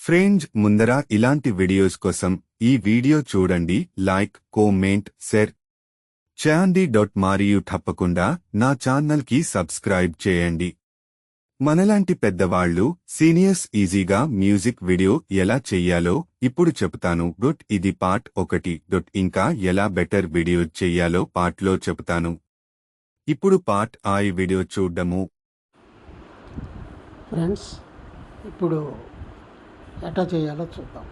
Friends ముందర ఇలాంటి videos కోసం ఈ వీడియో చూడండి, లైక్, కామెంట్, షేర్ చేయండి. మరియు తప్పకుండా నా ఛానల్కి సబ్స్క్రైబ్ చేయండి. మనలాంటి పెద్దవాళ్లు సీనియర్స్ ఈజీగా మ్యూజిక్ వీడియో ఎలా చెయ్యాలో ఇప్పుడు చెప్తాను. ఇది పార్ట్ 1. ఇంకా ఎలా బెటర్ వీడియో చెయ్యాలో పార్ట్లో చెప్తాను. ఇప్పుడు పార్ట్ ఈ వీడియో చూడము. ఫ్రెండ్స్, ఇప్పుడు ఎట్లా చేయాలో చూద్దాం.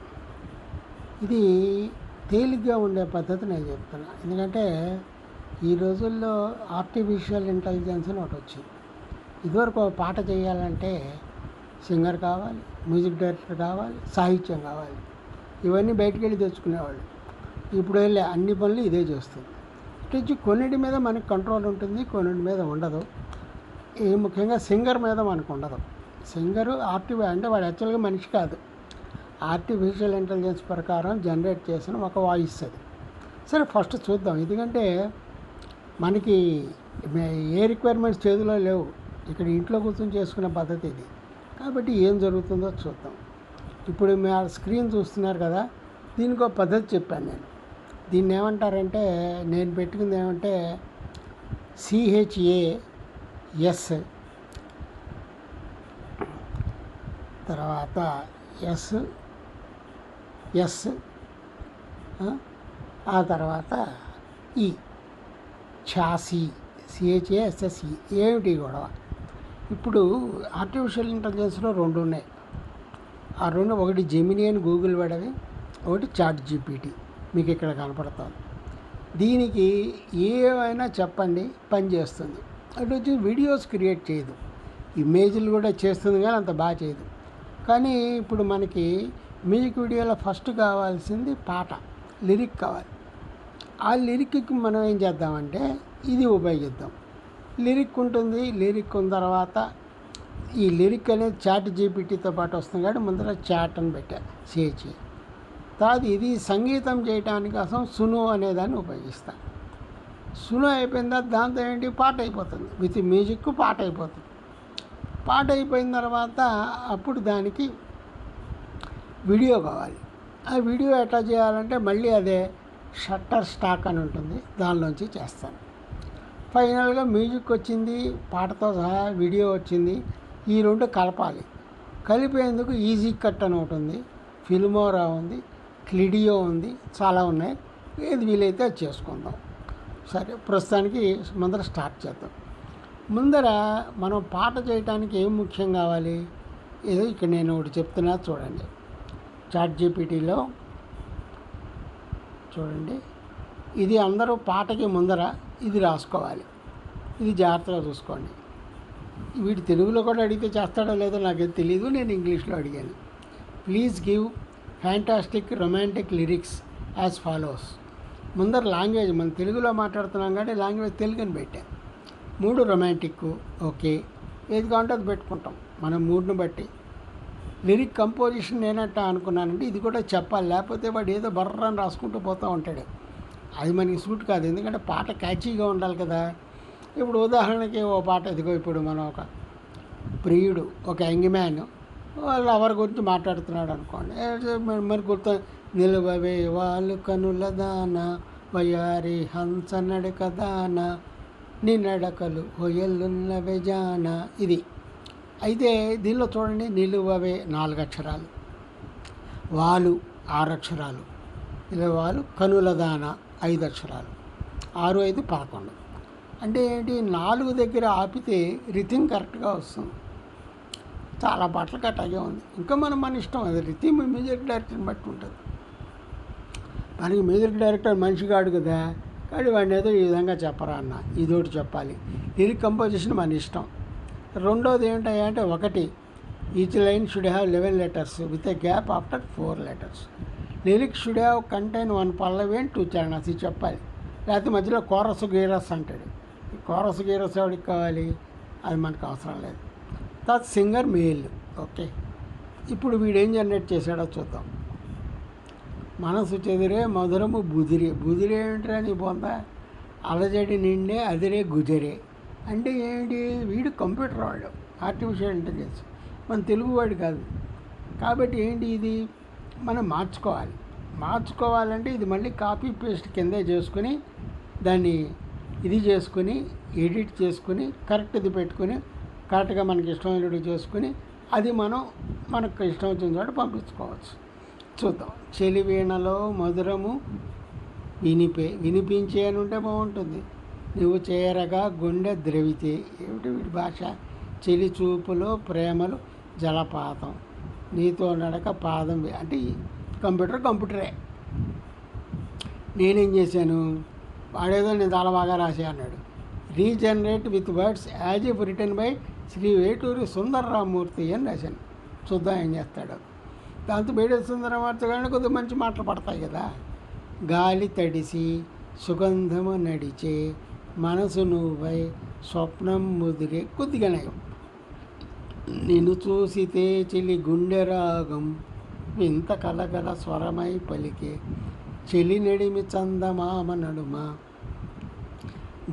ఇది తేలిగ్గా ఉండే పద్ధతి నేను చెప్తున్నా. ఎందుకంటే ఈ రోజుల్లో ఆర్టిఫిషియల్ ఇంటెలిజెన్స్ అని ఒకటి వచ్చింది. ఇదివరకు ఒక పాట చేయాలంటే సింగర్ కావాలి, మ్యూజిక్ డైరెక్టర్ కావాలి, సాహిత్యం కావాలి. ఇవన్నీ బయటికి వెళ్ళి తెచ్చుకునేవాళ్ళు. ఇప్పుడు వెళ్ళి అన్ని పనులు ఇదే చేస్తుంది. ఇటు కొన్నిటి మీద మనకి కంట్రోల్ ఉంటుంది, కొన్నిటి మీద ఉండదు. ముఖ్యంగా సింగర్ మీద మనకు ఉండదు. సింగరు అంటే వాడు యాక్చువల్గా మనిషి కాదు, ఆర్టిఫిషియల్ ఇంటెలిజెన్స్ ప్రకారం జనరేట్ చేసిన ఒక వాయిస్ అది. సరే, ఫస్ట్ చూద్దాం. ఎందుకంటే మనకి ఏ రిక్వైర్మెంట్స్ చేతిలో లేవు, ఇక్కడ ఇంట్లో కూర్చొని చేసుకునే పద్ధతి ఇది. కాబట్టి ఏం జరుగుతుందో చూద్దాం. ఇప్పుడు మీరు స్క్రీన్ చూస్తున్నారు కదా, దీనికి ఒక పద్ధతి చెప్పాను నేను. దీన్ని ఏమంటారంటే, నేను పెట్టుకుంది ఏమంటే CHAS తర్వాత ఎస్ ఆ తర్వాత ఈ ఛాసీ CHASSE. ఏమిటి గొడవ? ఇప్పుడు ఆర్టిఫిషియల్ ఇంటెలిజెన్స్లో 2 ఉన్నాయి. ఆ 2 ఒకటి జెమినీ అని గూగుల్ వాడవి, ఒకటి ChatGPT మీకు ఇక్కడ కనపడుతుంది. దీనికి ఏమైనా చెప్పండి పని చేస్తుంది. అటు వచ్చి వీడియోస్ క్రియేట్ చేయదు, ఇమేజ్లు కూడా చేస్తుంది కానీ అంత బాగా చేయదు. కానీ ఇప్పుడు మనకి మ్యూజిక్ వీడియోలో ఫస్ట్ కావాల్సింది పాట, లిరిక్ కావాలి. ఆ లిరిక్కి మనం ఏం చేద్దామంటే ఇది ఉపయోగిద్దాం. లిరిక్ ఉంటుంది. లిరిక్ ఉన్న తర్వాత ఈ లిరిక్ అనేది ChatGPTతో పాటు వస్తుంది కాబట్టి ముందర చాట్ అని పెట్టా, CH. తర్వాత ఇది సంగీతం చేయడానికి కోసం సును అనేదాన్ని ఉపయోగిస్తాను. సును అయిపోయిందా దాంతో ఏంటి పాట అయిపోతుంది, విత్ మ్యూజిక్ పాట అయిపోతుంది. పాట అయిపోయిన తర్వాత అప్పుడు దానికి వీడియో కావాలి. ఆ వీడియో ఎట్లా చేయాలంటే మళ్ళీ అదే షట్టర్ స్టాక్ అని ఉంటుంది, దానిలోంచి చేస్తాను. ఫైనల్గా మ్యూజిక్ వచ్చింది, పాటతో సహా వీడియో వచ్చింది. ఈ 2 కలపాలి. కలిపేందుకు ఈజీ కట్ అని ఒకటి ఉంది, ఫిల్మోరా ఉంది, క్లిడియో ఉంది, చాలా ఉన్నాయి. ఏది వీలైతే అది చేసుకుందాం. సరే, ప్రస్తుతానికి ముందర స్టార్ట్ చేద్దాం. ముందర మనం పాట చేయడానికి ఏం ముఖ్యం కావాలి, ఏదో ఇక్కడ నేను ఒకటి చెప్తున్నా చూడండి. ChatGPTలో చూడండి, ఇది అందరూ పాటకి ముందర ఇది రాసుకోవాలి. ఇది జాగ్రత్తగా చూసుకోండి. వీటి తెలుగులో కూడా అడిగితే చేస్తాడో లేదో నాకేం తెలియదు, నేను ఇంగ్లీష్లో అడిగాను. Please give fantastic romantic lyrics as follows. ముందర లాంగ్వేజ్ మనం తెలుగులో మాట్లాడుతున్నాం కాబట్టి లాంగ్వేజ్ తెలుగు అని పెట్టాను. 3 రొమాంటిక్, ఓకే. ఏది కావాలంటే అది పెట్టుకుంటాం మనం మూడ్ని బట్టి. లిరిక్ కంపోజిషన్ నేనంటా అనుకున్నానంటే ఇది కూడా చెప్పాలి, లేకపోతే వాడు ఏదో బర్రని రాసుకుంటూ పోతూ ఉంటాడు. అది మనకి సూట్ కాదు, ఎందుకంటే పాట క్యాచీగా ఉండాలి కదా. ఇప్పుడు ఉదాహరణకి ఓ పాట, ఇదిగో ఇప్పుడు మనం ఒక ప్రియుడు, ఒక యంగ్మ్యాన్ లవర్ గురించి మాట్లాడుతున్నాడు అనుకోండి. మరి గుర్తు నిలువవే వాళ్ళు కనుల దాన వయారి హంస నడక దాన నీ నడకలు హొయలున్నవే జాన. ఇది అయితే దీనిలో చూడండి, నిలువవే 4 అక్షరాలు, వాళ్ళు 6 అక్షరాలు, ఇలా వాళ్ళు కనుల దాన 5 అక్షరాలు, 6, 5, 11. అంటే ఏంటి, 4 దగ్గర ఆపితే రిథిమ్ కరెక్ట్గా వస్తుంది. చాలా పాటలకు అట్లాగే ఉంది. ఇంకా మన ఇష్టం, అది రిథిమ్ మ్యూజిక్ డైరెక్టర్ని బట్టి ఉంటుంది. మనకి మ్యూజిక్ డైరెక్టర్ మనిషి కాడు కదా, కానీ వాడిని ఏదో ఈ విధంగా చెప్పరా అన్న, ఇదోటి చెప్పాలి. లిరిక్ కంపోజిషన్ మన ఇష్టం. రెండోది ఏంటంటే, 1 each line should have 11 letters with a gap after 4 letters. Lyric should have contain 1 Pallavi and 2 చరణాస్. ఇది చెప్పాలి. లేకపోతే మధ్యలో కోరస్ గీరస్ అంటాడు. ఈ కోరస్ గీరస్ ఎవరికి కావాలి, అది మనకు అవసరం లేదు. తర్వాత సింగర్ మేల్, ఓకే. ఇప్పుడు వీడేం జనరేట్ చేశాడో చూద్దాం. మనసు చెదిరే మధురము బుదిరే. బుదిరే ఏంటరా నీ పొందా, అలజడి నిండే అదిరే గుజరే. అంటే ఏంటి, వీడు కంప్యూటర్ వాడు, ఆర్టిఫిషియల్ ఇంటెలిజెన్స్, మన తెలుగువాడు కాదు. కాబట్టి ఏంటి ఇది మనం మార్చుకోవాలంటే ఇది మళ్ళీ కాపీ పేస్ట్ కిందే చేసుకుని దాన్ని ఇది చేసుకుని ఎడిట్ చేసుకుని కరెక్ట్ది పెట్టుకుని కరెక్ట్గా మనకి ఇష్టమైనట్టు చేసుకుని అది మనకు ఇష్టం వచ్చిన చోట పంపించుకోవచ్చు. చూద్దాం. చెలివీణలో మధురము వినిపించే అని ఉంటే బాగుంటుంది. నువ్వు చేరగా గుండె ద్రవితే, ఏమిటి వీడి భాష. చెలి చూపులో ప్రేమలు జలపాతం, నీతో నడక పాదం అంటే కంప్యూటరే. నేనేం చేశాను, వాడేదో నేను చాలా బాగా రాసే అన్నాడు. Regenerate with words as if return by Shri Veturi Sundararamamurthy అని రాశాను. చూద్దాం ఏం చేస్తాడు. దాంతో వేటూరి సుందరరామూర్తి కానీ కొద్దిగా మంచి మాటలు పడతాయి కదా. గాలి తడిసి సుగంధము నడిచే మనసు నువ్వై స్వప్నం ముదిరే కొద్దిగా నయం. నిన్ను చూసితే చెలి గుండె రాగం వింత కలగల స్వరమై పలికే చెలి నడిమి చందమామ నడుమ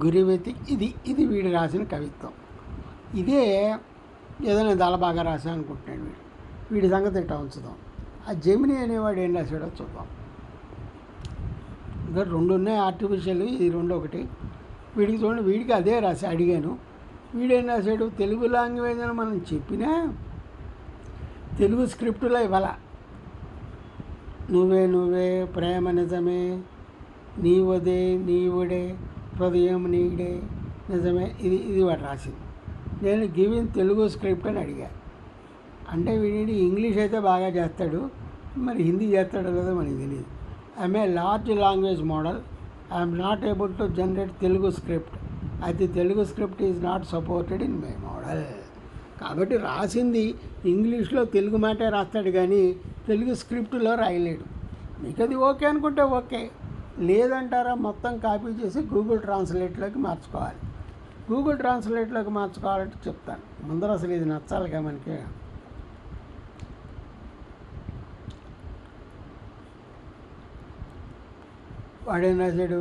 గురివెతి. ఇది వీడు రాసిన కవిత్వం. ఇదే ఏదో నేను చాలా బాగా రాశాను అనుకుంటున్నాను. వీడి సంగతి ఇట్టా ఉంచుదాం. ఆ జెమిని అనేవాడు ఏం రాశాడో చూద్దాం. ఇంకా 2 ఉన్నాయి ఆర్టిఫిషియల్, ఇది 2 ఒకటి. వీడికి చూడండి, వీడికి అదే రాసి అడిగాను. వీడేం రాశాడు, తెలుగు లాంగ్వేజ్ అని మనం చెప్పినా తెలుగు స్క్రిప్టులో ఇవ్వాల. నువ్వే ప్రేమ నిజమే, నీవదే నీవుడే హృదయం నీడే నిజమే, ఇది వాడు రాసింది. నేను గివిన్ తెలుగు స్క్రిప్ట్ అని అడిగా. అంటే వీడి ఇంగ్లీష్ అయితే బాగా చేస్తాడు, మరి హిందీ చేస్తాడో లేదో మనకి తెలియదు. I'm a large language model, I'm not able to generate Telugu script, అయితే Telugu script is not supported in my model. కాబట్టి రాసింది ఇంగ్లీష్లో తెలుగు మాటే రాస్తాడు కానీ తెలుగు స్క్రిప్ట్లో రాయలేడు. మీకు అది ఓకే అనుకుంటే ఓకే, లేదంటారా మొత్తం కాపీ చేసి గూగుల్ ట్రాన్స్లేట్లోకి మార్చుకోవాలి. గూగుల్ ట్రాన్స్లేట్లోకి మార్చుకోవాలంటే చెప్తాను. ముందర అసలు ఇది నచ్చాలిగా మనకి. వాడేం రాశాడు,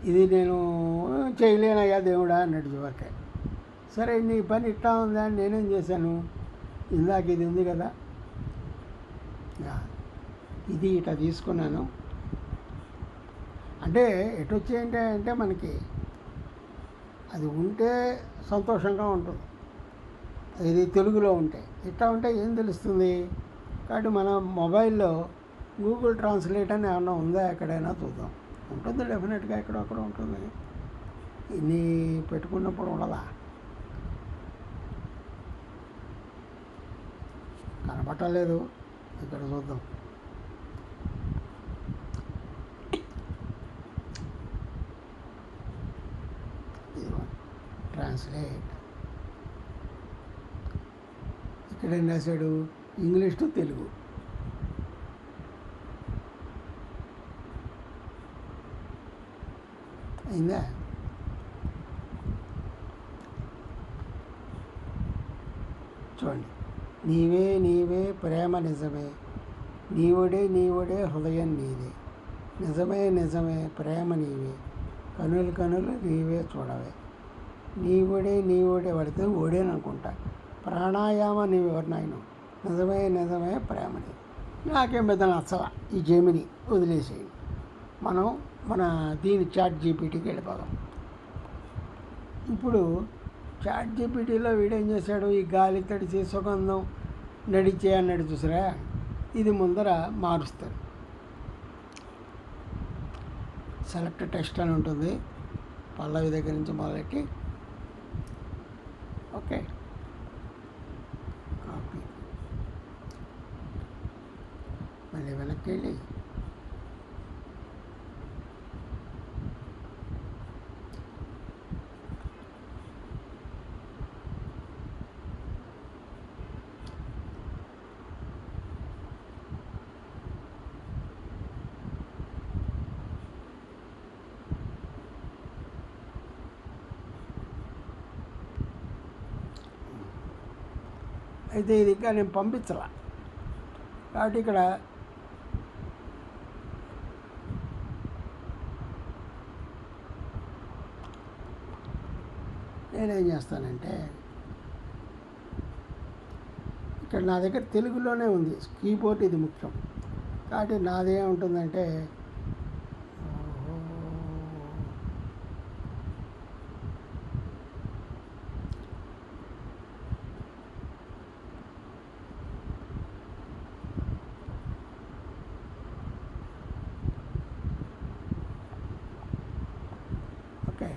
ఇది నేను చేయలేనయ్యా దేవుడా అన్నట్టు చివరికి. సరే నీ పని ఇట్టా ఉందా అని నేనేం చేశాను, ఇందాక ఇది ఉంది కదా, ఇది ఇట్లా తీసుకున్నాను. అంటే ఎటు వచ్చేయంటే అంటే మనకి అది ఉంటే సంతోషంగా ఉంటుంది, ఇది తెలుగులో ఉంటే. ఇట్లా ఉంటే ఏం తెలుస్తుంది. కాబట్టి మన మొబైల్లో గూగుల్ ట్రాన్స్లేట్ అని ఏమన్నా ఉందా ఎక్కడైనా చూద్దాం. ఉంటుంది డెఫినెట్గా, ఎక్కడొక్కడ ఉంటుంది. ఇన్ని పెట్టుకున్నప్పుడు ఉండదా, కనపట్టలేదు. ఇక్కడ చూద్దాం. ట్రాన్స్లేట్. ఇక్కడ ఏం రాశాడు, ఇంగ్లీష్ టు తెలుగు. అయిందా. చూడండి, నీవే ప్రేమ నిజమే, నీవుడే హృదయం నీదే, నిజమే ప్రేమ నీవే, కనులు నీవే చూడవే, నీవుడే పడితే ఓడేని అనుకుంటా, ప్రాణాయామ నీవెవరినైనా, నిజమే ప్రేమ నీవే. నాకేం పెద్ద నచ్చలా ఈ జెమిని, వదిలేసేయండి. మనం మన దీని చాట్ జీపీటీకి వెళ్ళిపోదాం. ఇప్పుడు చాట్ జీపీటీలో వీడేం చేశాడు, ఈ గాలి తడిసి సుగంధం నడిచే అన్నాడు చూసారా, ఇది ముందర మారుస్తారు. సెలెక్ట్ టెక్స్ట్ అని ఉంటుంది, పల్లవి దగ్గర నుంచి మొదలెట్టి ఓకే కాపీ, మళ్ళీ వెనక్కి వెళ్ళి అయితే ఇది ఇంకా నేను పంపించాల. కాబట్టి ఇక్కడ నేనేం చేస్తానంటే ఇక్కడ నా దగ్గర తెలుగులోనే ఉంది, కీబోర్డ్ ఇది ముఖ్యం. కాబట్టి నాదేముంటుందంటే ఓకే.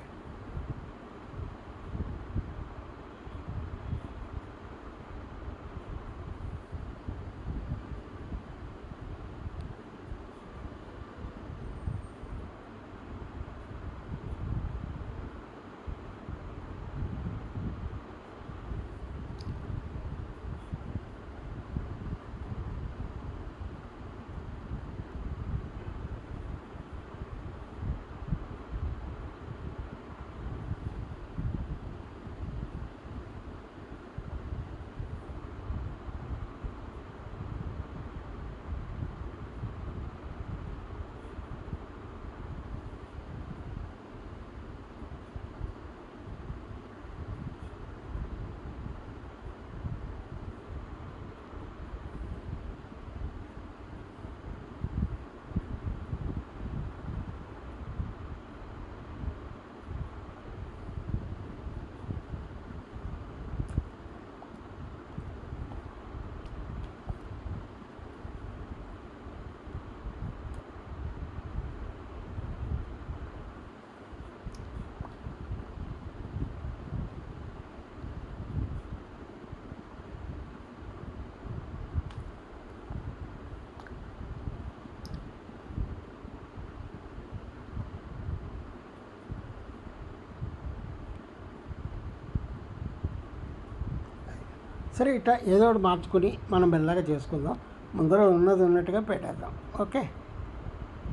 సరే, ఇట్లా ఏదో ఒకటి మార్చుకుని మనం మెల్లగా చేసుకుందాం. ముందర ఉన్నది ఉన్నట్టుగా పెట్టేద్దాం. ఓకే,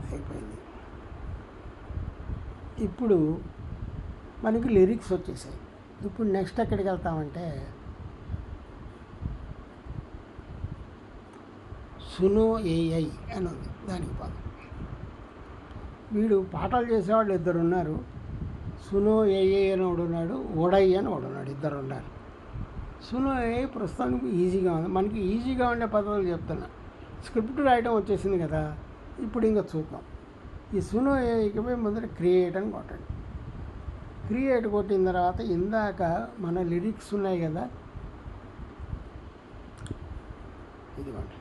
అయిపోయింది. ఇప్పుడు మనకి లిరిక్స్ వచ్చేసాయి. ఇప్పుడు నెక్స్ట్ ఎక్కడికి వెళ్తామంటే సునో ఏఐ అని ఉంది, దానికి పోదాం. వీడు పాటలు చేసేవాళ్ళు ఇద్దరు ఉన్నారు. సునో ఏఐ అని ఒకడు ఉన్నాడు, ఓడై అని ఒకడు ఉన్నాడు, ఇద్దరు ఉన్నారు. సునో ఏఐ ప్రస్తుతానికి ఈజీగా ఉంది. మనకి ఈజీగా ఉండే పద్ధతులు చెప్తున్నా. స్క్రిప్ట్ రాయడం వచ్చేసింది కదా, ఇప్పుడు ఇంకా చూద్దాం. ఈ సునో ఏఐకి పోయి ముందర క్రియేట్ అని కొట్టండి. క్రియేట్ కొట్టిన తర్వాత ఇందాక మన లిరిక్స్ ఉన్నాయి కదా, ఇదిగోండి.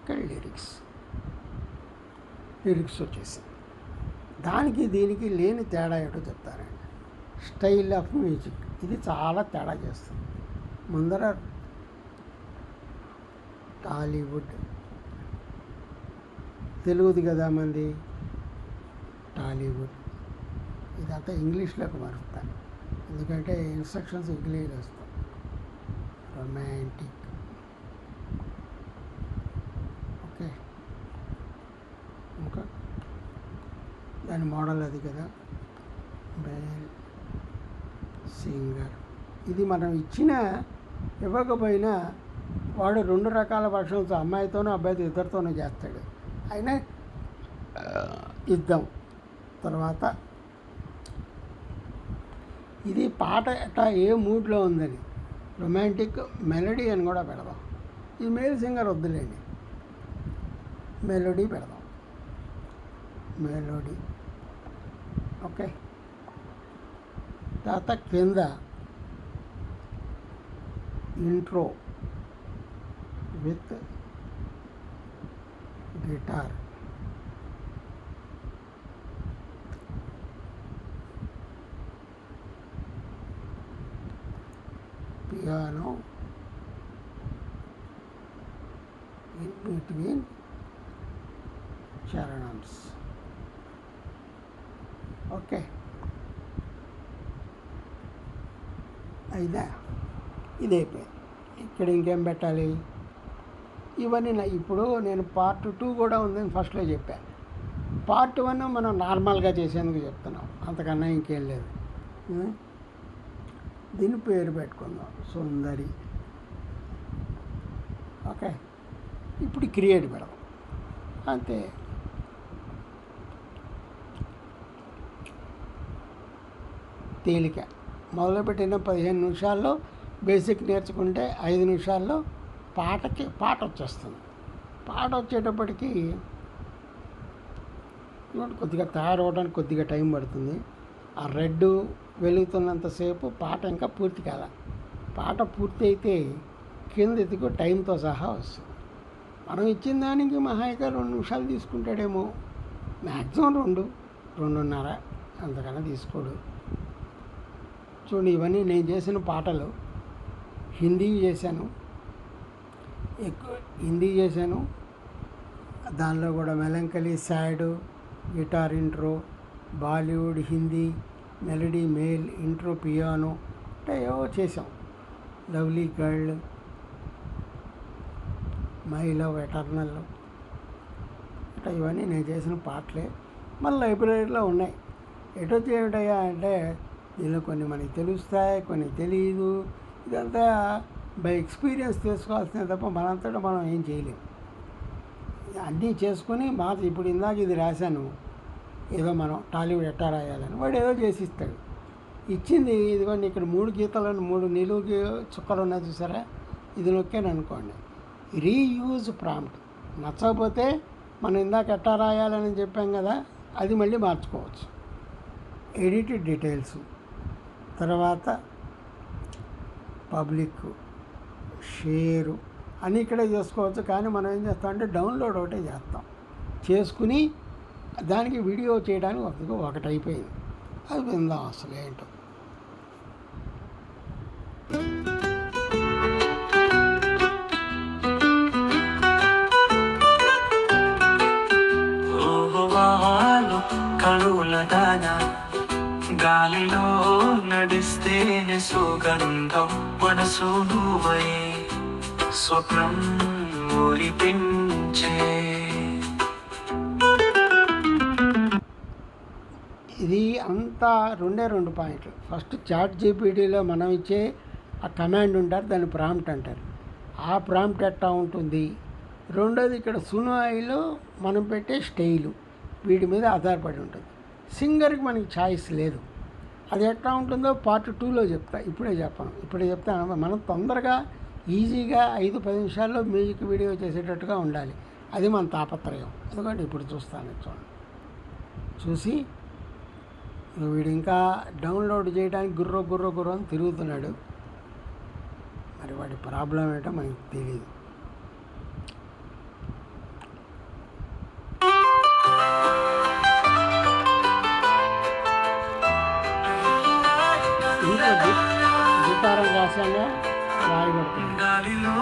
ఇక్కడ లిరిక్స్ వచ్చేసి దానికి దీనికి లేని తేడా ఏంటో చెప్తానండి. స్టైల్ ఆఫ్ మ్యూజిక్ ఇది చాలా తేడా చేస్తుంది. ముందర టాలీవుడ్, తెలుగుది కదా మంది టాలీవుడ్, ఇదంతా ఇంగ్లీష్లోకి మారుస్తాను ఎందుకంటే ఇన్స్ట్రక్షన్స్ ఇంగ్లీష్లో వస్తాయి. Romantic, okay. ఇంకా దాని మోడల్ అది కదా, మేల్ సింగర్. ఇది మనం ఇవ్వకపోయినా వాడు 2 రకాల వర్షన్తో, అమ్మాయితోనూ అబ్బాయితో ఇద్దరితోనూ చేస్తాడు. అయినా ఇద్దాం. తర్వాత ఇది పాట ఎట్లా ఏ మూడ్లో ఉందని రొమాంటిక్ మెలోడీ అని కూడా పెడదాం. ఈ మేల్ సింగర్ వద్దులేండి, మెలోడీ పెడదాం. Melody, okay. తర్వాత కింద intro with guitar, piano in between charanams, okay. అయినా ఇది అయిపోయింది. ఇక్కడ ఇంకేం పెట్టాలి? ఇవన్నీ ఇప్పుడు నేను పార్ట్ 2 కూడా ఉందని ఫస్ట్లో చెప్పాను. పార్ట్ 1 మనం నార్మల్గా చేసేందుకు చెప్తున్నాం, అంతకన్నా ఇంకేం లేదు. దీని పేరు పెట్టుకుందాం సుందరి. ఓకే, ఇప్పుడు క్రియేట్ పెడదాం అంతే. తేలిక. మొదలుపెట్టిన 15 నిమిషాల్లో బేసిక్ నేర్చుకుంటే 5 నిమిషాల్లో పాట వచ్చేస్తుంది. పాట వచ్చేటప్పటికి కొద్దిగా తయారవడానికి కొద్దిగా టైం పడుతుంది. ఆ రెడ్ వెలుగుతున్నంతసేపు పాట ఇంకా పూర్తి కాల. పాట పూర్తి అయితే కిందకు టైంతో సహా వస్తుంది. మనం ఇచ్చిన దానికి మహాయిగా 2 నిమిషాలు తీసుకుంటాడేమో, మ్యాక్సిమం 2-2.5 అంతకన్నా తీసుకోడు. చూడండి, ఇవన్నీ నేను చేసిన పాటలు. హిందీ చేశాను, ఎక్కువ హిందీ చేశాను. దానిలో కూడా melancholy, sad, guitar intro, Bollywood, Hindi, melody, male, intro, piano అంటే ఏవో చేసాం. Lovely girl, my love eternal అంటే ఇవన్నీ నేను చేసిన పాటలే. మన లైబ్రరీలో ఉన్నాయి. ఎటొచ్చి ఏమిటయ్యా అంటే దీనిలో కొన్ని మనకి తెలుస్తాయి, కొన్ని తెలియదు. ఇదంతా బై ఎక్స్పీరియన్స్ తెలుసుకోవాల్సిందే తప్ప మనంతటా మనం ఏం చేయలేము. అన్నీ చేసుకొని ఇప్పుడు ఇందాక ఇది రాశాను, ఏదో మనం టాలీవుడ్ ఎట్టా రాయాలని వాడు ఏదో చేసి ఇస్తాడు. ఇచ్చింది ఇదిగోండి, ఇక్కడ 3 గీతలను 3 నిలువు చుక్కలు ఉన్నాయి చూసారా, ఇది నొక్కాను అనుకోండి, రీయూజ్ ప్రాంప్ట్. నచ్చకపోతే మనం ఇందాక ఎట్టా రాయాలని చెప్పాం కదా, అది మళ్ళీ మార్చుకోవచ్చు. ఎడిట్ డీటెయిల్స్, తర్వాత పబ్లిక్, షేరు అన్నీ ఇక్కడే చేసుకోవచ్చు. కానీ మనం ఏం చేస్తాం అంటే డౌన్లోడ్ ఒకటే చేస్తాం. చేసుకుని దానికి వీడియో చేయడానికి ఒకటి అయిపోయింది. అది విందాం అసలు ఏంటో. గాలిలో నడిస్తేనే సుగంధం, మనసు నువ్వై స్వప్నం మురిపించే. ఇది అంతా 2 పాయింట్లు. ఫస్ట్ చాట్ జీపీటీలో మనం ఇచ్చే ఆ కమాండ్ ఉంటారు, దాన్ని ప్రాంప్ట్ అంటారు. ఆ ప్రాంప్ట్ ఎట్టా ఉంటుంది. రెండోది ఇక్కడ సునాయిలో మనం పెట్టే స్టైలు, వీటి మీద ఆధారపడి ఉంటుంది. సింగర్కి మనకి ఛాయిస్ లేదు. అది ఎట్లా ఉంటుందో పార్ట్ 2లో చెప్తా, ఇప్పుడే చెప్తాను. మనం తొందరగా ఈజీగా 5-10 నిమిషాల్లో మ్యూజిక్ వీడియో చేసేటట్టుగా ఉండాలి. అది మన తాపత్రయం. ఎందుకంటే ఇప్పుడు చూస్తాను, చూడండి. చూసి వీడు ఇంకా డౌన్లోడ్ చేయడానికి గుర్రో అని తిరుగుతున్నాడు. మరి వాడి ప్రాబ్లం ఏంటో మనకి తెలియదు. గిటారం రాశాగా రాయబడుతుంది. గాలిలో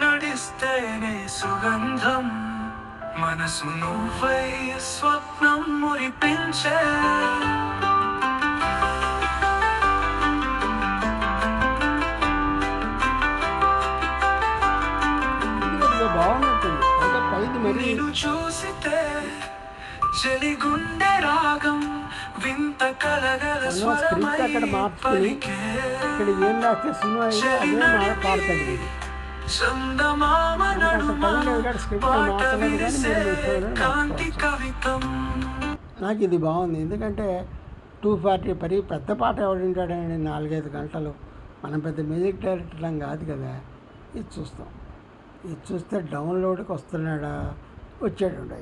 నడిస్తేనే సుగంధం, మనసు నువ్వై స్వప్నం మురిపించే. బాగున్నట్టుంది అంటే పైకి మరి చూసితే చెలి గుండె రాగం, వింత కలగల స్క్రిప్ట్ అక్కడ మార్చుకుని ఇక్కడ ఏం రాస్తే సినిమా అయితే అదే పాడుతుంది. నాకు ఇది బాగుంది. ఎందుకంటే 240 పెద్ద పాట ఎవడు వింటాడండి 4-5 గంటలు. మనం పెద్ద మ్యూజిక్ డైరెక్టర్లం కాదు కదా. ఇది చూస్తే డౌన్లోడ్కి వస్తున్నాడా, వచ్చాడు.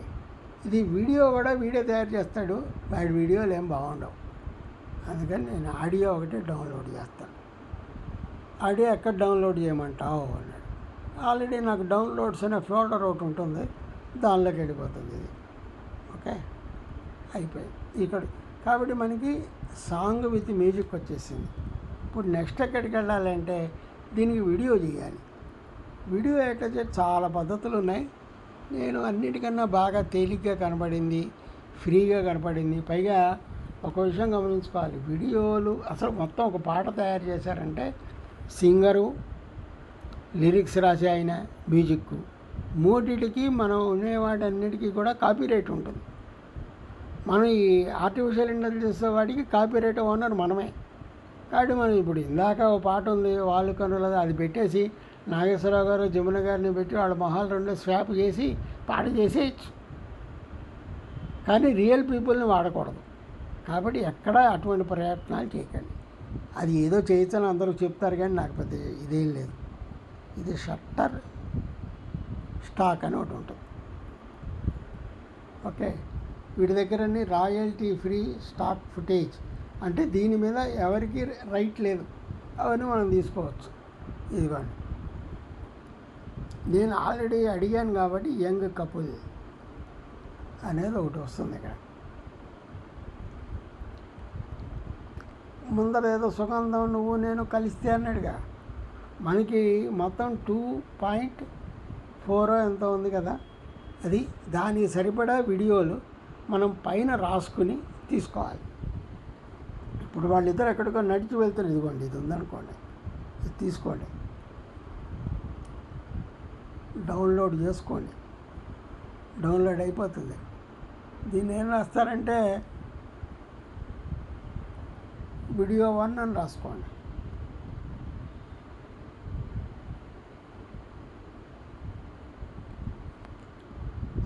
ఇది వీడియో కూడా వీడియో తయారు చేస్తాడు, వాడి వీడియోలు ఏం బాగుండవు. అందుకని నేను ఆడియో ఒకటి డౌన్లోడ్ చేస్తాను. ఆడియో ఎక్కడ డౌన్లోడ్ చేయమంటావు అన్నాడు. ఆల్రెడీ నాకు డౌన్లోడ్స్ అనే ఫోల్డర్ ఒకటి ఉంటుంది, దానిలోకి వెళ్ళిపోతుంది ఇది. ఓకే, అయిపోయింది ఇక్కడ. కాబట్టి మనకి సాంగ్ విత్ మ్యూజిక్ వచ్చేసింది. ఇప్పుడు నెక్స్ట్ ఎక్కడికి వెళ్ళాలంటే దీనికి వీడియో చేయాలి. వీడియో ఎట్లా చేసి చాలా పద్ధతులు ఉన్నాయి. నేను అన్నిటికన్నా బాగా తేలిగ్గా కనపడింది, ఫ్రీగా కనపడింది. పైగా ఒక విషయం గమనించుకోవాలి, వీడియోలు అసలు మొత్తం ఒక పాట తయారు చేశారంటే సింగరు, లిరిక్స్ రాసే ఆయన, మ్యూజిక్, మూడింటికి మనం ఉండేవాటన్నిటికీ కూడా కాపీరైట్ ఉంటుంది. మనం ఈ ఆర్టిఫిషియల్ ఇంటెలిజెన్స్ వాటికి కాపీరైట్ ఓనర్ మనమే. కాబట్టి మనం ఇప్పుడు ఇందాక ఒక పాట ఉంది, వాళ్ళు కనుల అది పెట్టేసి నాగేశ్వరరావు గారు జమున గారిని పెట్టి వాళ్ళ మొహాలు రెండు స్వాప్ చేసి పాట చేసేయచ్చు. కానీ రియల్ పీపుల్ని వాడకూడదు. కాబట్టి ఎక్కడా అటువంటి ప్రయత్నాలు చేయకండి. అది ఏదో చేయొచ్చని అందరూ చెప్తారు, కానీ నాకు పెద్ద ఇదేం లేదు. ఇది షట్టర్ స్టాక్ అని ఒకటి ఉంటుంది. ఓకే, వీటి దగ్గరన్నీ రాయల్టీ ఫ్రీ స్టాక్ ఫుటేజ్, అంటే దీని మీద ఎవరికి రైట్ లేదు, అవన్నీ మనం తీసుకోవచ్చు. ఇదిగోండి, నేను ఆల్రెడీ అడిగాను కాబట్టి యంగ్ కపుల్ అనేది ఒకటి వస్తుంది ఇక్కడ. ముందర ఏదో సుగంధం నువ్వు నేను కలిస్తే అన్నాడుగా, మనకి మొత్తం 2.4 ఎంత ఉంది కదా, అది దానికి సరిపడా వీడియోలు మనం పైన రాసుకుని తీసుకోవాలి. ఇప్పుడు వాళ్ళిద్దరు ఎక్కడికో నడిచి వెళ్తారు, ఇదిగోండి ఇది ఉందనుకోండి, ఇది తీసుకోండి, డౌన్లోడ్ చేసుకోండి, డౌన్లోడ్ అయిపోతుంది. దీన్ని ఏం రాస్తారంటే వీడియో 1 అని రాసుకోండి.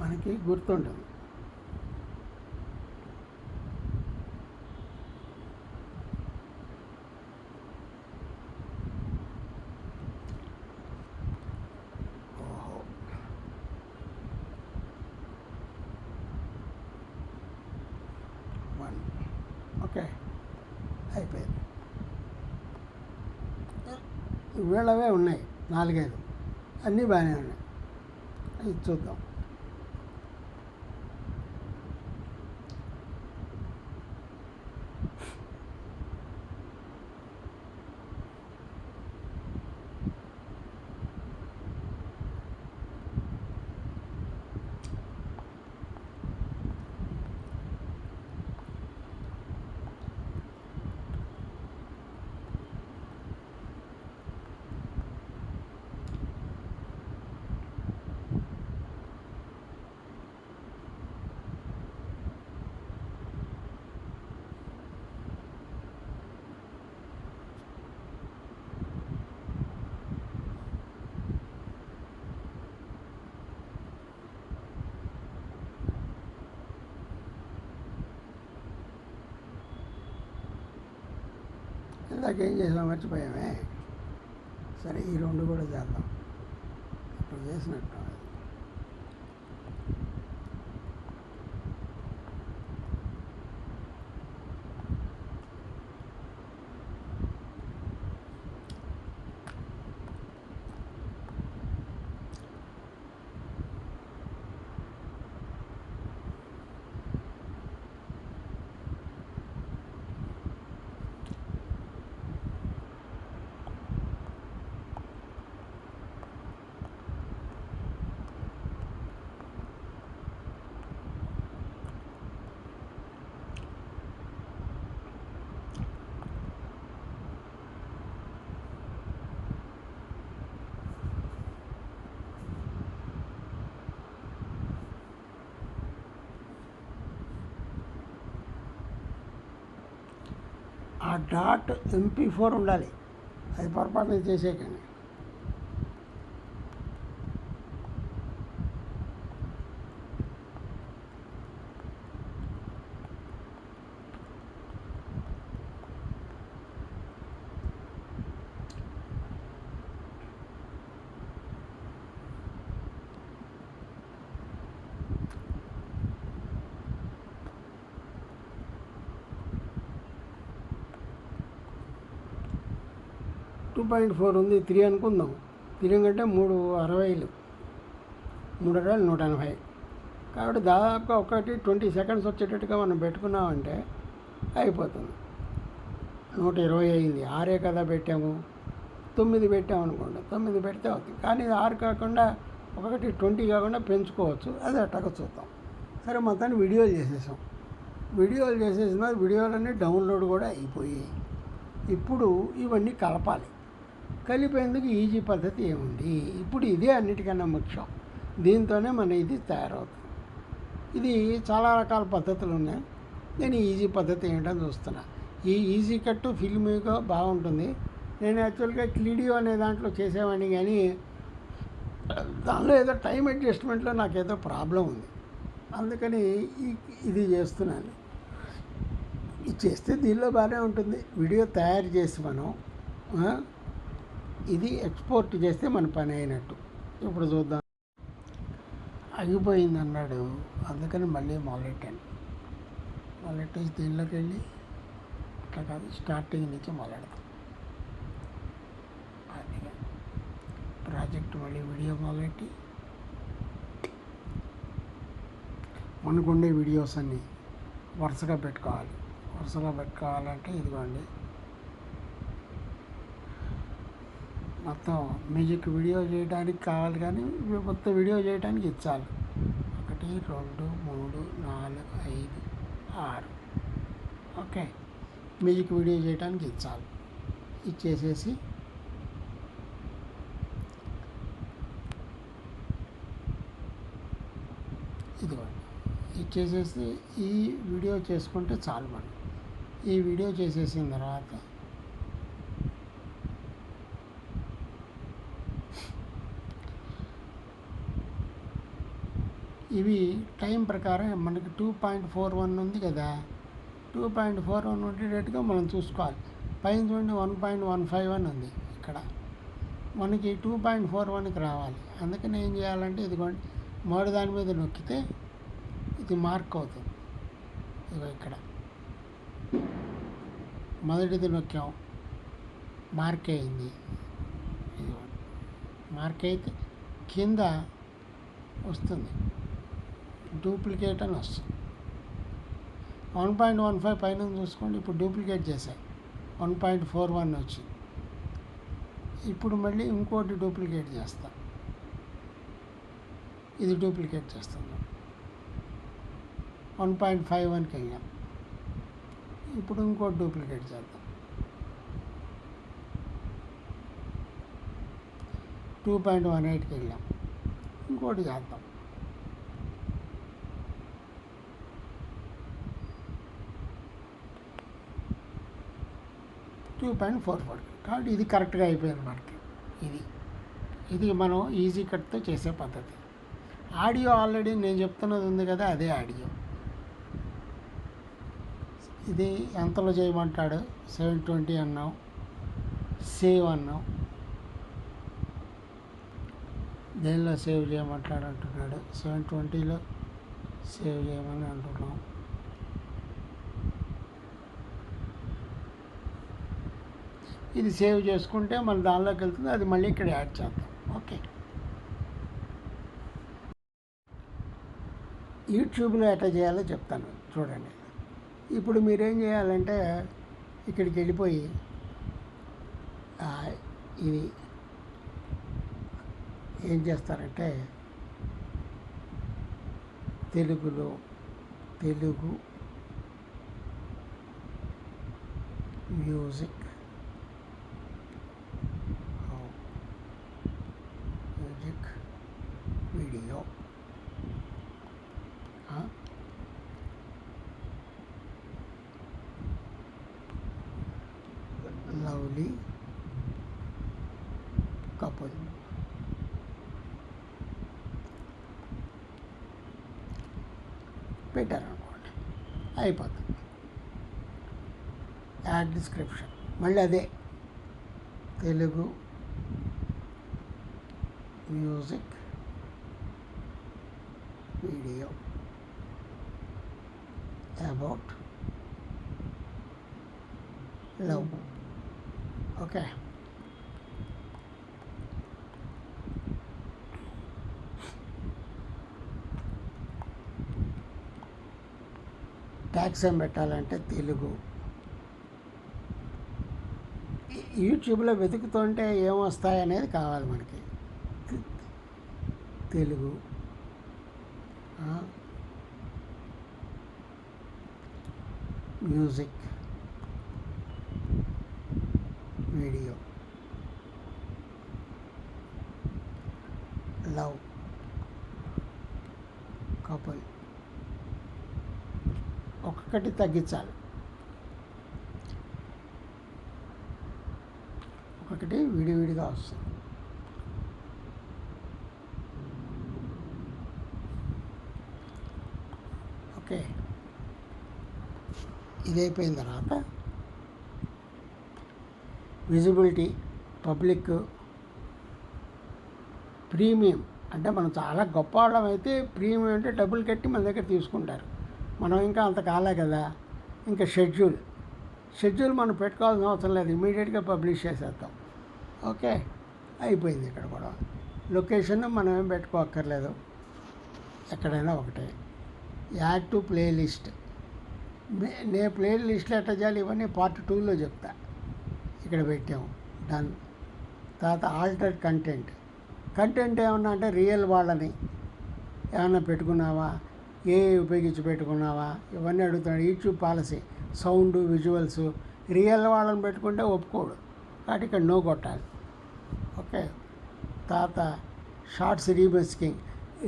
మనకి గుర్తుంటుంది. ఓకే, అయిపోయింది. వీళ్ళవే ఉన్నాయి 4-5, అన్నీ బాగానే ఉన్నాయి. ఇది చూద్దాం. ఇందాక ఏం చేసాం మర్చిపోయామే. సరే, ఈ 2 కూడా చేద్దాం. ఇప్పుడు చేసినట్టు ఆ డాట్ MP4 ఉండాలి, అది పొరపాటున చేసేకండి. .4 ఉంది, 3 అనుకుందాం. 3 కంటే 360, 180. కాబట్టి దాదాపుగా 20 సెకండ్స్ వచ్చేటట్టుగా మనం పెట్టుకున్నామంటే అయిపోతుంది. 120 అయింది. 6 కదా పెట్టాము, 9 పెట్టాము అనుకోండి, 9 పెడితే అవుతుంది. కానీ ఇది 6 కాకుండా 20 కాకుండా పెంచుకోవచ్చు. అది అట్టగా చూద్దాం. సరే, మొత్తాన్ని వీడియోలు చేసేసాం. వీడియోలు చేసేసిన వీడియోలన్నీ డౌన్లోడ్ కూడా అయిపోయాయి. ఇప్పుడు ఇవన్నీ కలపాలి. కలిపేందుకు ఈజీ పద్ధతి ఏముంది? ఇప్పుడు ఇదే అన్నిటికన్నా ముఖ్యం. దీంతోనే మన ఇది తయారవుతుంది. ఇది చాలా రకాల పద్ధతులు ఉన్నాయి. నేను ఈజీ పద్ధతి ఏంటని చూస్తున్నా. ఈ ఈజీ కట్ ఫిల్మీగా బాగుంటుంది. నేను యాక్చువల్గా క్లీడియో అనే దాంట్లో చేసేవాడిని, కానీ దానిలో ఏదో టైం అడ్జస్ట్మెంట్లో నాకేదో ప్రాబ్లం ఉంది. అందుకని ఇది చేస్తున్నాను. ఇది చేస్తే దీనిలో బాగానే ఉంటుంది. వీడియో తయారు చేసి మనం ఇది ఎక్స్పోర్ట్ చేస్తే మన పని అయినట్టు. ఇప్పుడు చూద్దాం. ఆగిపోయింది అన్నాడు, అందుకని మళ్ళీ మొదలెట్టాను. మొదలెట్టేసి దీనిలోకి వెళ్ళి అట్లా కాదు, స్టార్టింగ్ నుంచి మొదలెడతాం. ప్రాజెక్ట్ మళ్ళీ వీడియో మొదలెట్టి మనకుండే వీడియోస్ అన్నీ వరుసగా పెట్టుకోవాలి. వరుసగా పెట్టుకోవాలంటే ఇదిగోండి, మొత్తం మ్యూజిక్ వీడియో చేయడానికి కావాలి, కానీ మొత్తం వీడియో చేయడానికి ఇచ్చాలి. 1 2 3 4 5 6 ఓకే. మ్యూజిక్ వీడియో చేయడానికి ఇచ్చాలి. ఇచ్చేసేసి ఇదిగోండి, ఇచ్చేసేసి ఈ వీడియో చేసుకుంటే చాలు. మనం ఈ వీడియో చేసేసిన తర్వాత ఇవి టైం ప్రకారం మనకి 2.41 ఉంది కదా, 2.41 ఉండేటట్టుగా మనం చూసుకోవాలి. పైన చూడండి 1.15 ఉంది. ఇక్కడ మనకి 2.41కి రావాలి. అందుకని ఏం చేయాలంటే ఇదిగోండి, మొదటి దాని మీద నొక్కితే ఇది మార్క్ అవుతుంది. ఇదిగో ఇక్కడ మొదటిది నొక్కాం, మార్క్ అయింది. ఇదిగోండి, మార్క్ అయితే కింద వస్తుంది, డూప్లికేట్ అని వస్తుంది. 1.15 పైన చూసుకోండి. ఇప్పుడు డూప్లికేట్ చేశాయి, 1.41 వచ్చింది. ఇప్పుడు మళ్ళీ ఇంకోటి డూప్లికేట్ చేస్తా. ఇది డూప్లికేట్ చేస్తుంది. 1.51కి వెళ్ళాం. ఇప్పుడు ఇంకోటి డూప్లికేట్ చేద్దాం. 2.18కి వెళ్ళాం. ఇంకోటి చేద్దాం. కాబట్టి ఇది కరెక్ట్గా అయిపోయింది మనకి. ఇది మనం ఈజీ కట్తో చేసే పద్ధతి. ఆడియో ఆల్రెడీ నేను చెప్తున్నది ఉంది కదా, అదే ఆడియో. ఇది ఎంతలో చేయమంటాడు, 720 అన్నాం, సేవ్ అన్నాం. దేనిలో సేవ్ చేయమంటాడు అంటున్నాడు, 720లో సేవ్ చేయమని అంటున్నాం. ఇది సేవ్ చేసుకుంటే మళ్ళీ దానిలోకి వెళ్తుంది, అది మళ్ళీ ఇక్కడ యాడ్ చేద్దాం. ఓకే. యూట్యూబ్లో ఎట్లా చేయాలో చెప్తాను చూడండి. ఇప్పుడు మీరేం చేయాలంటే ఇక్కడికి వెళ్ళిపోయి ఇది ఏం చేస్తారంటే Telugu music video lovely couple పెట్టారనుకోండి, అయిపోతుంది. యాడ్ డిస్క్రిప్షన్ మళ్ళీ అదే Telugu music video about love. Okay. Tax ఏం పెట్టాలంటే తెలుగు. యూట్యూబ్లో వెతుకుతుంటే ఏమొస్తాయి అనేది కావాలి మనకి. Telugu music video love couple. ఒక్కొక్కటి తగ్గించాలి. ఒక్కొక్కటి విడివిడిగా వస్తుంది. ఓకే, ఇదైపోయిన తర్వాత విజిబిలిటీ, పబ్లిక్, ప్రీమియం. అంటే మనం చాలా గొప్ప వాళ్ళం అయితే ప్రీమియం అంటే డబ్బులు కట్టి మన దగ్గర తీసుకుంటారు. మనం ఇంకా అంత కాలే కదా. ఇంకా షెడ్యూల్ మనం పెట్టుకోవాల్సిన అవసరం లేదు, ఇమీడియట్గా పబ్లిష్ చేసేద్దాం. ఓకే, అయిపోయింది. ఇక్కడ కూడా లొకేషన్ మనం ఏం పెట్టుకోక్కర్లేదు, ఎక్కడైనా ఒకటే. Add to playlist. నేను ప్లేలిస్ట్లో ఎట్లా చేయాలి ఇవన్నీ పార్ట్ 2లో చెప్తా. ఇక్కడ పెట్టాము, డన్. తర్వాత ఆల్టర్డ్ కంటెంట్ ఏమన్నా అంటే రియల్ వాళ్ళని ఏమన్నా పెట్టుకున్నావా, ఉపయోగించి పెట్టుకున్నావా, ఇవన్నీ అడుగుతున్నాడు. YouTube policy, sound, visuals real వాళ్ళని పెట్టుకుంటే ఒప్పుకోడు కాబట్టి ఇక్కడ నో కొట్టాలి. ఓకే, తర్వాత షార్ట్స్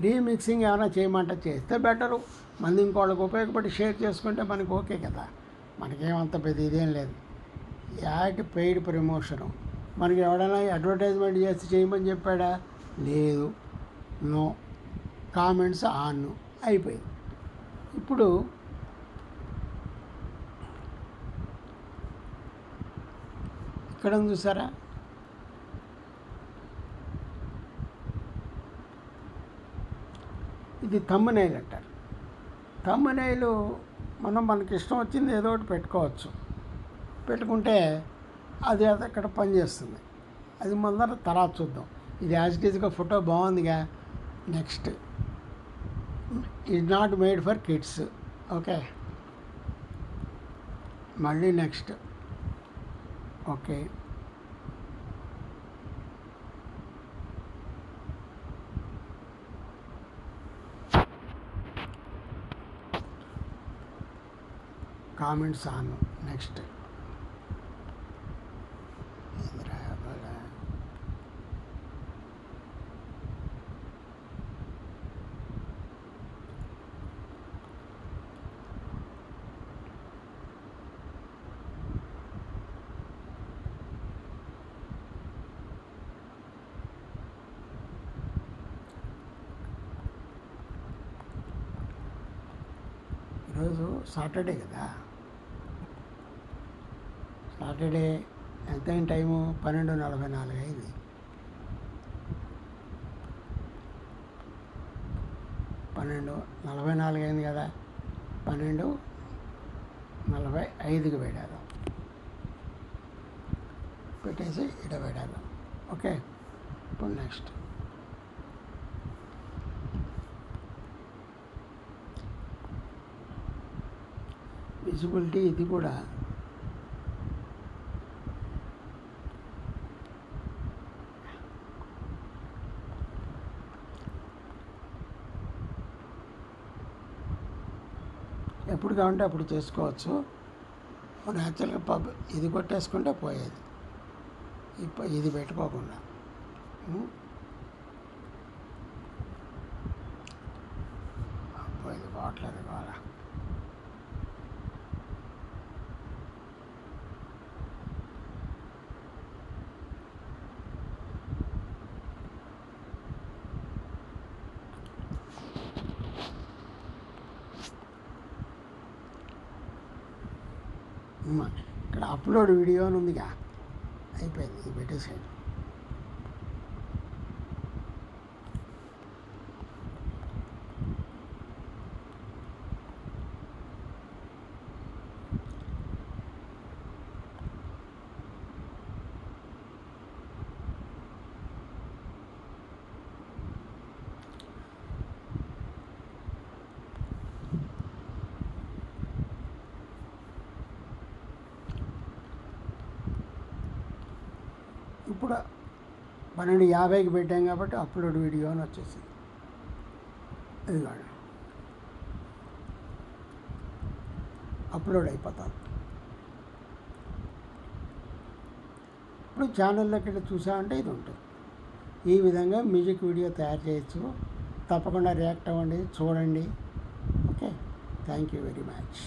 రీమిక్సింగ్ ఏమైనా చేయమంటే చేస్తే బెటరు. మంది ఇంకోళ్ళకి ఉపయోగపడి షేర్ చేసుకుంటే మనకి ఓకే కదా, మనకేమంత పెద్ద ఇదేం లేదు. యాడ్ పెయిడ్ ప్రమోషను, మనకి ఎవడైనా అడ్వర్టైజ్మెంట్ చేసి చేయమని చెప్పాడా? లేదు, నో. కామెంట్స్ ఆన్, అయిపోయింది. ఇప్పుడు ఇక్కడ చూసారా, ఇది థంబ్నెయిల్ అంటారు. థంబ్నెయిల్ మనకి ఇష్టం వచ్చింది ఏదో ఒకటి పెట్టుకోవచ్చు. పెట్టుకుంటే అది అక్కడ పనిచేస్తుంది. అది ముందర తర్వాత చూద్దాం. ఇది యాజ్ ఇట్ ఈజ్గా ఫోటో బాగుందిగా. Next, is not made for kids. Okay, మళ్ళీ next. Okay, comments on. Next, ఈరోజు సాటర్డే కదా. సాటర్డే ఎంతైన టైము 12:44 అయింది. 12:44 అయింది కదా. 12:45కి పెట్టేద్దాం. పెట్టేసి ఇట పెట్టేద్దాం. ఓకే, ఇప్పుడు నెక్స్ట్. విజిబిలిటీ ఇది కూడా ఎప్పుడు కావాలంటే అప్పుడు చేసుకోవచ్చు. మనం యాక్చువల్గా ఇది కొట్టేసుకుంటే పోయేది, ఇది పెట్టుకోకుండా. పోయేది పోవట్లేదు కావాలా. ఇక్కడ అప్లోడ్ వీడియో అని ఉందిగా, అయిపోయింది. ఇది పెట్టేసాడు. ఇప్పుడు 12:50కి పెట్టాం కాబట్టి అప్లోడ్ వీడియో అని వచ్చేసింది. అది కాదు, అప్లోడ్ అయిపోతుంది. ఇప్పుడు ఛానల్లోకి వెళ్ళి చూసామంటే ఇది ఉంటుంది. ఈ విధంగా మ్యూజిక్ వీడియో తయారు చేయొచ్చు. తప్పకుండా రియాక్ట్ అవ్వండి, చూడండి. Okay, thank you very much.